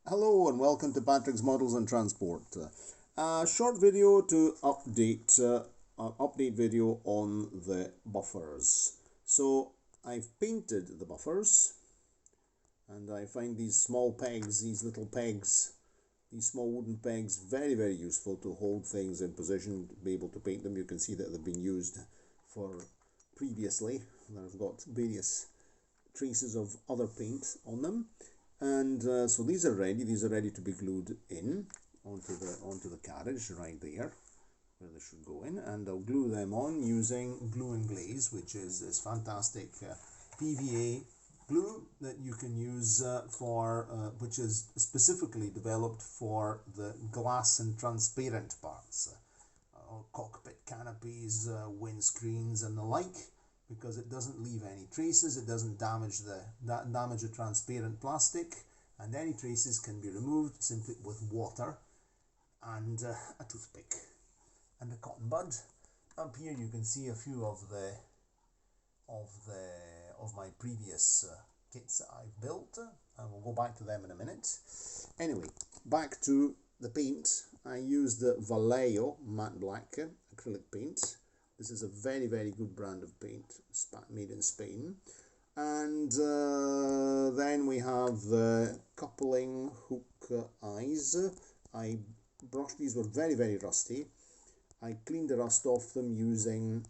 Hello and welcome to Patrick's Models and Transport. A short video to update video on the buffers. So I've painted the buffers and I find these small pegs, these little pegs, these small wooden pegs very useful to hold things in position, to be able to paint them. You can see that they've been used for previously. I've got various traces of other paint on them. And so these are ready to be glued in onto the carriage right there where they should go in, and I'll glue them on using glue and glaze, which is this fantastic PVA glue that you can use which is specifically developed for the glass and transparent parts, cockpit canopies, windscreens and the like, because it doesn't leave any traces, it doesn't damage the transparent plastic, and any traces can be removed simply with water and a toothpick and a cotton bud. Up here you can see a few of my previous kits that I've built, and we'll go back to them in a minute. Anyway, back to the paint. I used the Vallejo matte black acrylic paint. This is a very good brand of paint, made in Spain. And then we have the coupling hook eyes. These were very rusty. I cleaned the rust off them using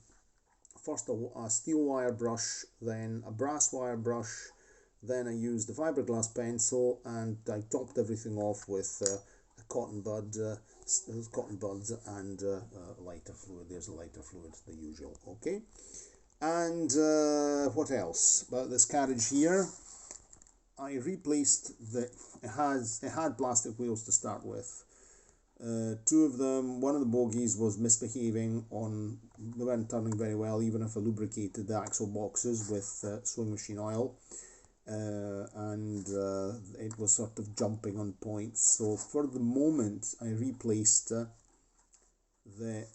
first a steel wire brush, then a brass wire brush, then I used the fiberglass pencil, and I topped everything off with a cotton buds and lighter fluid. There's a lighter fluid, the usual. Okay, and what else about this carriage here? I replaced it had plastic wheels to start with. Two of them, one of the bogies was misbehaving they weren't turning very well, even if I lubricated the axle boxes with sewing machine oil. And it was sort of jumping on points. So for the moment, I replaced the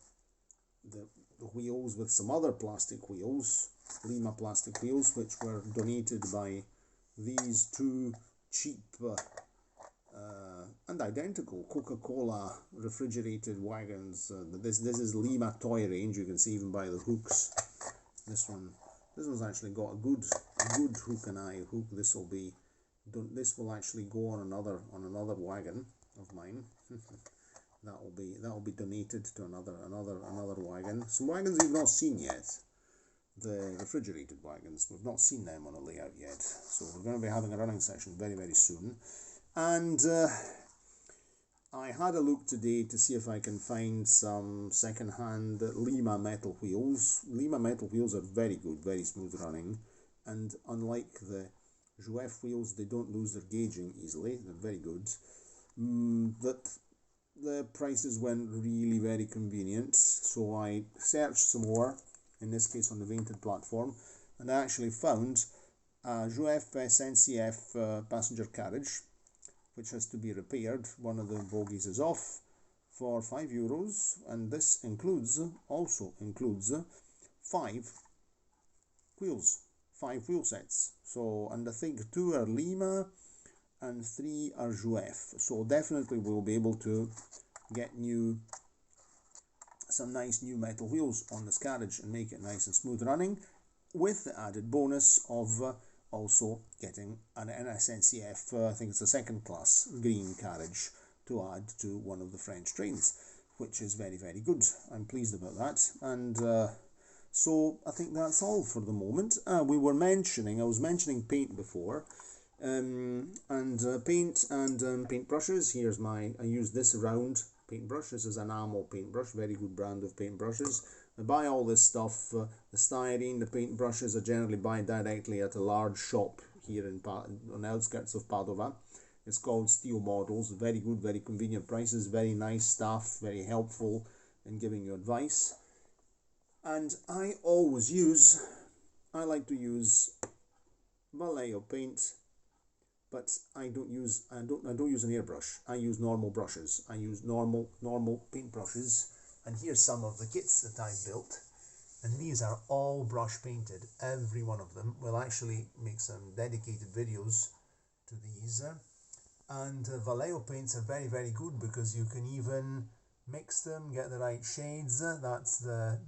wheels with some other plastic wheels, Lima plastic wheels, which were donated by these two cheap and identical Coca-Cola refrigerated wagons. This is Lima toy range. You can see even by the hooks. This one's actually got a good hook and eye hook. This will actually go on another wagon of mine. that'll be donated to another wagon. Some wagons you've not seen yet. The refrigerated wagons, we've not seen them on a layout yet. So we're going to be having a running session very soon. And I had a look today to see if I can find some second-hand Lima metal wheels. Lima metal wheels are very good, very smooth running, and unlike the Jouef wheels, they don't lose their gauging easily. They're very good. But the prices went really very convenient, so I searched some more, in this case on the Vinted platform, and I actually found a Jouef SNCF passenger carriage, which has to be repaired. One of the bogies is off, for €5, and this also includes 5 wheel sets. So, and I think 2 are Lima and 3 are Jouef. So definitely we'll be able to get some nice new metal wheels on this carriage and make it nice and smooth running, with the added bonus of also getting an SNCF, I think it's a second class green carriage to add to one of the French trains, which is very good. I'm pleased about that. And so I think that's all for the moment. I was mentioning paint before, and paint and paint brushes. I use this round paintbrush. This is an enamel paintbrush, very good brand of paintbrushes. I buy all this stuff, the styrene, the paintbrushes, I generally buy directly at a large shop here on the outskirts of Padova. It's called Steel Models. Very good, very convenient prices, very nice staff, very helpful in giving you advice. And I like to use Vallejo paint, but I don't use an airbrush. I use normal brushes. I use normal paint brushes. And here's some of the kits that I've built. And these are all brush painted. Every one of them. We'll actually make some dedicated videos to these. And Vallejo paints are very, very good because you can even mix them, get the right shades. That's the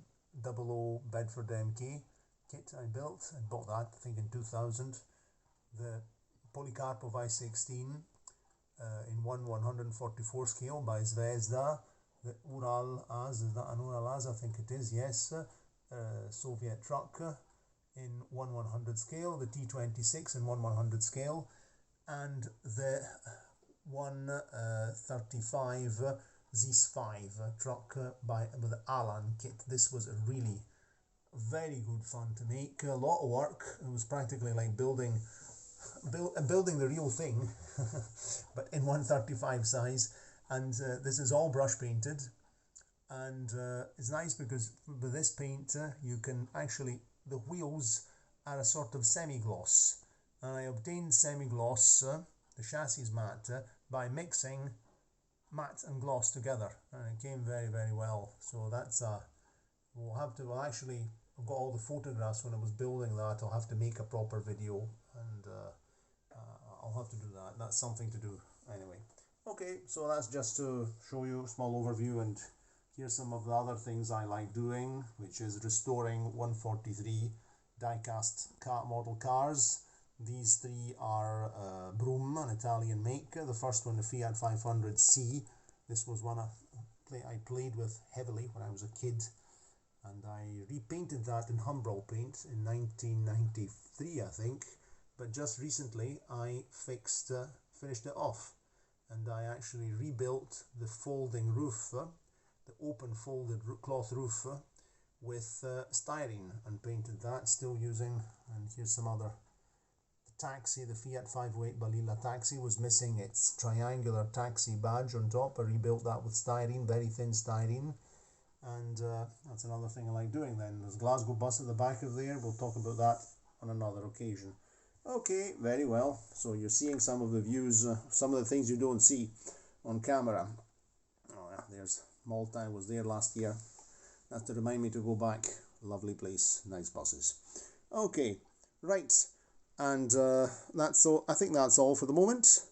00 Bedford MK kit I built. I bought that, I think, in 2000. The Policarpo by 16 in 1/144 scale by Zvezda. The Ural Az, is that an Ural Az? I think it is, yes. Soviet truck in 1/100 scale. The T26 in 1/100 scale. And the 135 ZIS-5 truck with the Alan kit. This was a really very good fun to make. A lot of work. It was practically like building the real thing, but in 135 size. And this is all brush painted, and it's nice because with this paint you can actually, the wheels are a sort of semi-gloss, and I obtained semi-gloss, the chassis matte, by mixing matte and gloss together, and it came very, very well. So that's we'll actually, I've got all the photographs when I was building that. I'll have to make a proper video, and I'll have to do that. That's something to do anyway. Okay, so that's just to show you a small overview, and here's some of the other things I like doing, which is restoring 143 die-cast model cars. These three are Brum, an Italian make. The first one, the Fiat 500C. This was one I played with heavily when I was a kid, and I repainted that in Humbrol paint in 1993, I think. But just recently I finished it off, and I actually rebuilt the folding roof, the open folded cloth roof, with styrene, and painted that, still using. And here's some other. The taxi, the Fiat 508 Balilla taxi, was missing its triangular taxi badge on top. I rebuilt that with styrene, very thin styrene. And that's another thing I like doing. Then there's Glasgow bus at the back of there. We'll talk about that on another occasion. Okay, very well. So you're seeing some of the views, some of the things you don't see on camera. Oh yeah, there's Malta. I was there last year. That's to remind me to go back. Lovely place, nice buses. Okay, right. And that's all. I think that's all for the moment.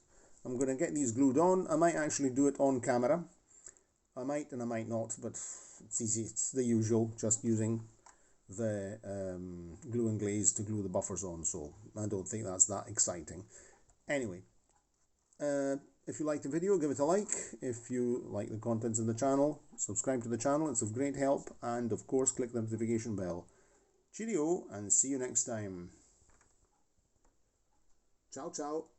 I'm going to get these glued on. I might actually do it on camera. I might and I might not, but it's easy. It's the usual, just using the glue and glaze to glue the buffers on, so I don't think that's that exciting. Anyway, if you liked the video, give it a like. If you like the contents of the channel, subscribe to the channel, it's of great help, and of course click the notification bell. Cheerio, and see you next time. Ciao, ciao.